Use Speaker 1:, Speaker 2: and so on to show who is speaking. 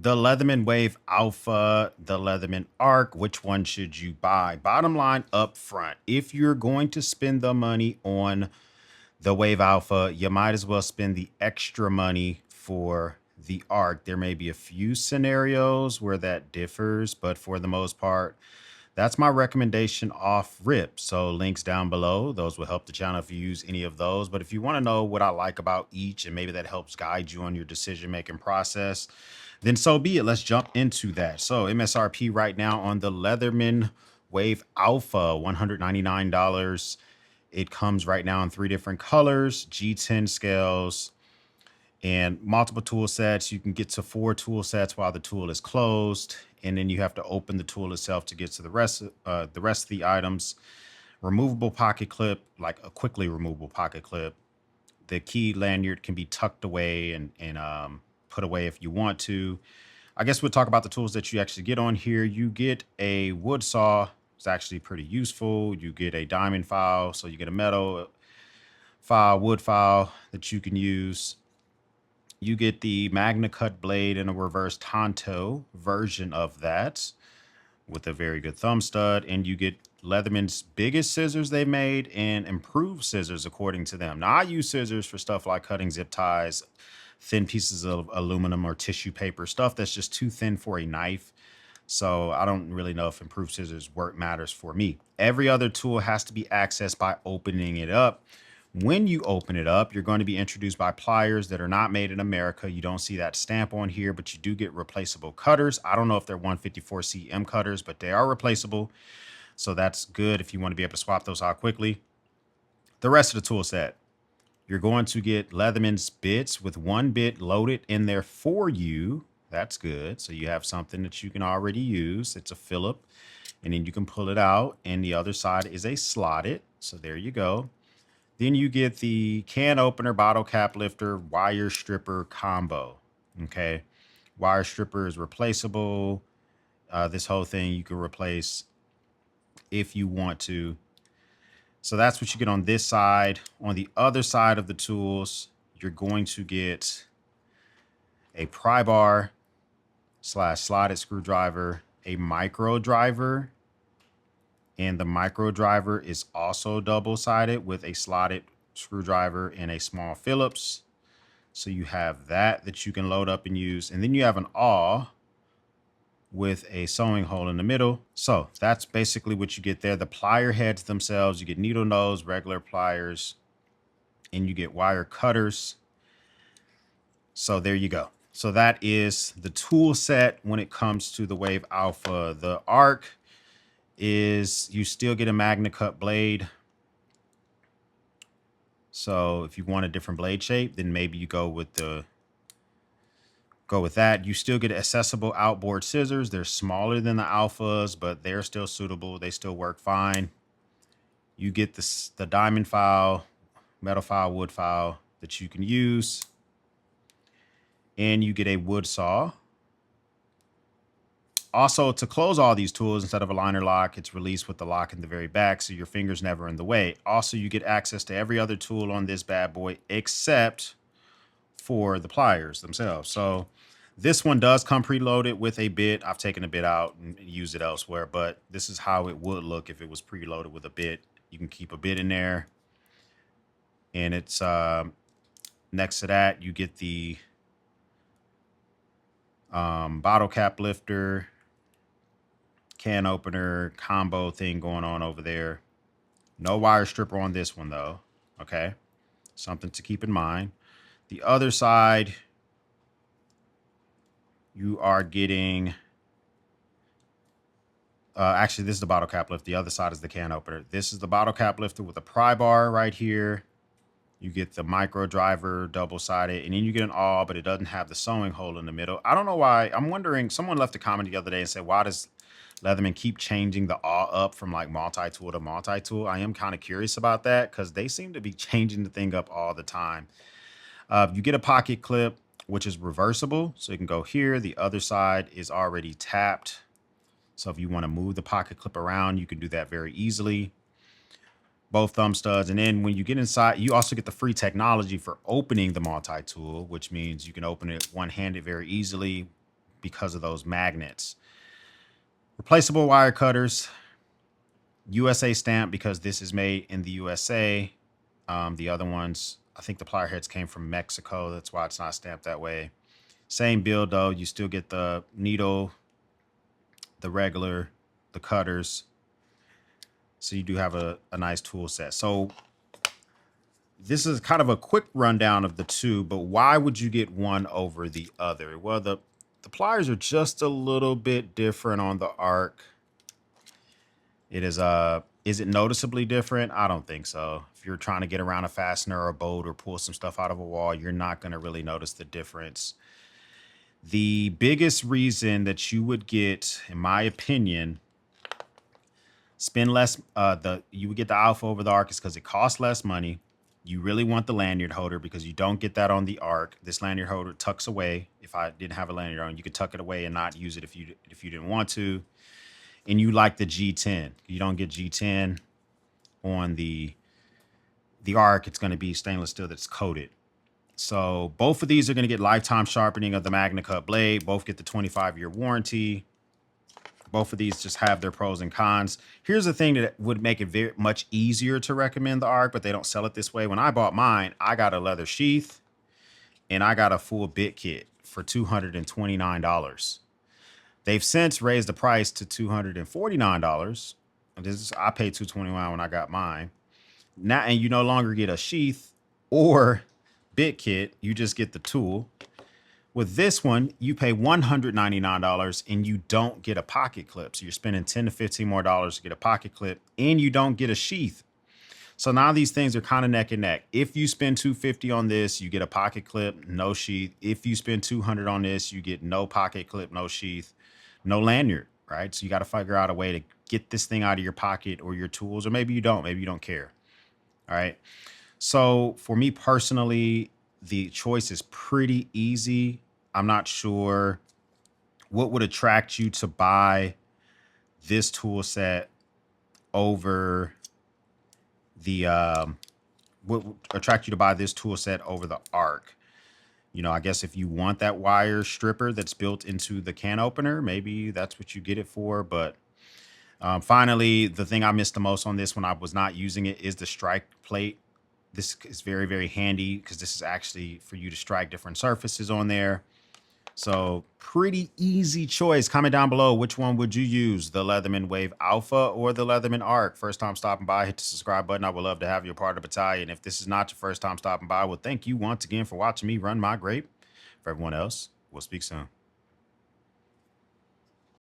Speaker 1: The Leatherman Wave Alpha, the Leatherman Arc, which one should you buy? Bottom line up front, if you're going to spend the money on the Wave Alpha, you might as well spend the extra money for the Arc. There may be a few scenarios where that differs, but for the most part, that's my recommendation off rip. So links down below, those will help the channel if you use any of those. But if you want to know what I like about each, and maybe that helps guide you on your decision-making process, then so be it. Let's jump into that. So MSRP right now on the Leatherman Wave Alpha, $199. It comes right now in 3 different colors, G10 scales, and multiple tool sets. You can get to 4 tool sets while the tool is closed, and then you have to open the tool itself to get to the rest of the items. Removable pocket clip, like a quickly removable pocket clip. The key lanyard can be tucked away and put away if you want to. I guess we'll talk about the tools that you actually get on here. You get a wood saw. It's actually pretty useful. You get a diamond file, so you get a metal file, wood file that you can use. You get the Magna Cut blade and a reverse Tonto version of that with a very good thumb stud. And you get Leatherman's biggest scissors they made and improved scissors according to them. Now, I use scissors for stuff like cutting zip ties, thin pieces of aluminum or tissue paper, stuff that's just too thin for a knife. So I don't really know if improved scissors work matters for me. Every other tool has to be accessed by opening it up. When you open it up, you're going to be introduced by pliers that are not made in America. You don't see that stamp on here, but you do get replaceable cutters. I don't know if they're 154 cm cutters, but they are replaceable. So that's good if you want to be able to swap those out quickly. The rest of the tool set, you're going to get Leatherman's bits with 1 bit loaded in there for you. That's good. So you have something that you can already use. It's a Phillip, and then you can pull it out. And the other side is a slotted. So there you go. Then you get the can opener, bottle cap lifter, wire stripper combo. Okay. Wire stripper is replaceable. This whole thing you can replace if you want to. So that's what you get on this side. On the other side of the tools, you're going to get a pry bar / slotted screwdriver, a micro driver, and the micro driver is also double-sided with a slotted screwdriver and a small Phillips. So you have that you can load up and use. And then you have an awl with a sewing hole in the middle. So that's basically what you get there. The plier heads themselves, you get needle nose, regular pliers, and you get wire cutters. So there you go. So that is the tool set when it comes to the Wave Alpha. The Arc is you still get a Magna Cut blade. So if you want a different blade shape, then maybe you go with that. You still get accessible outboard scissors. They're smaller than the Alphas, but they're still suitable. They still work fine. You get the diamond file, metal file, wood file that you can use. And you get a wood saw. Also, to close all these tools, instead of a liner lock, it's released with the lock in the very back, so your finger's never in the way. Also, you get access to every other tool on this bad boy except for the pliers themselves. So this one does come preloaded with a bit. I've taken a bit out and used it elsewhere, but this is how it would look if it was preloaded with a bit. You can keep a bit in there. And it's next to that, you get the bottle cap lifter, can opener combo thing going on over there. No wire stripper on this one though. Okay. Something to keep in mind. The other side, you are getting, actually this is the bottle cap lift. The other side is the can opener. This is the bottle cap lifter with a pry bar right here. You get the micro driver, double-sided, and then you get an awl, but it doesn't have the sewing hole in the middle. I don't know why. I'm wondering, someone left a comment the other day and said, why does Leatherman keep changing the awl up from like multi-tool to multi-tool? I am kind of curious about that because they seem to be changing the thing up all the time. You get a pocket clip, which is reversible. So you can go here. The other side is already tapped. So if you want to move the pocket clip around, you can do that very easily. Both thumb studs. And then when you get inside, you also get the free technology for opening the multi-tool, which means you can open it one-handed very easily because of those magnets. Replaceable wire cutters, USA stamp because this is made in the USA. The other ones, I think the plier heads came from Mexico. That's why it's not stamped that way. Same build though. You still get the needle, the regular, the cutters. So you do have a nice tool set. So this is kind of a quick rundown of the two, but why would you get one over the other? Well, the pliers are just a little bit different on the Arc. It is it noticeably different? I don't think so. If you're trying to get around a fastener or a bolt or pull some stuff out of a wall, you're not going to really notice the difference. The biggest reason that you would get, in my opinion, spend less, you would get the Alpha over the Arc is because it costs less money. You really want the lanyard holder because you don't get that on the Arc. This lanyard holder tucks away. If I didn't have a lanyard on, you could tuck it away and not use it if you didn't want to. And you like the G10. You don't get G10 on the Arc. It's going to be stainless steel that's coated. So both of these are going to get lifetime sharpening of the Magna Cut blade. Both get the 25-year warranty. Both of these just have their pros and cons. Here's the thing that would make it very much easier to recommend the Arc, but they don't sell it this way. When I bought mine, I got a leather sheath and I got a full bit kit for $229. They've since raised the price to $249. I paid $221 when I got mine. Now, and you no longer get a sheath or bit kit. You just get the tool. With this one, you pay $199 and you don't get a pocket clip. So you're spending $10 to $15 more to get a pocket clip and you don't get a sheath. So now these things are kind of neck and neck. If you spend $250 on this, you get a pocket clip, no sheath. If you spend $200 on this, you get no pocket clip, no sheath, no lanyard, right? So you got to figure out a way to get this thing out of your pocket or your tools, or maybe you don't care. All right. So for me personally, the choice is pretty easy. I'm not sure what would attract you to buy this tool set over the, what would attract you to buy this tool set over the Arc. You know, I guess if you want that wire stripper that's built into the can opener, maybe that's what you get it for. But finally, the thing I missed the most on this when I was not using it is the strike plate. This is very, very handy because this is actually for you to strike different surfaces on there. So pretty easy choice. Comment down below, which one would you use, the Leatherman Wave Alpha or the Leatherman Arc? First time stopping by, hit the subscribe button. I would love to have you a part of the battalion. If this is not your first time stopping by, well, thank you once again for watching me run my grape. For everyone else, we'll speak soon.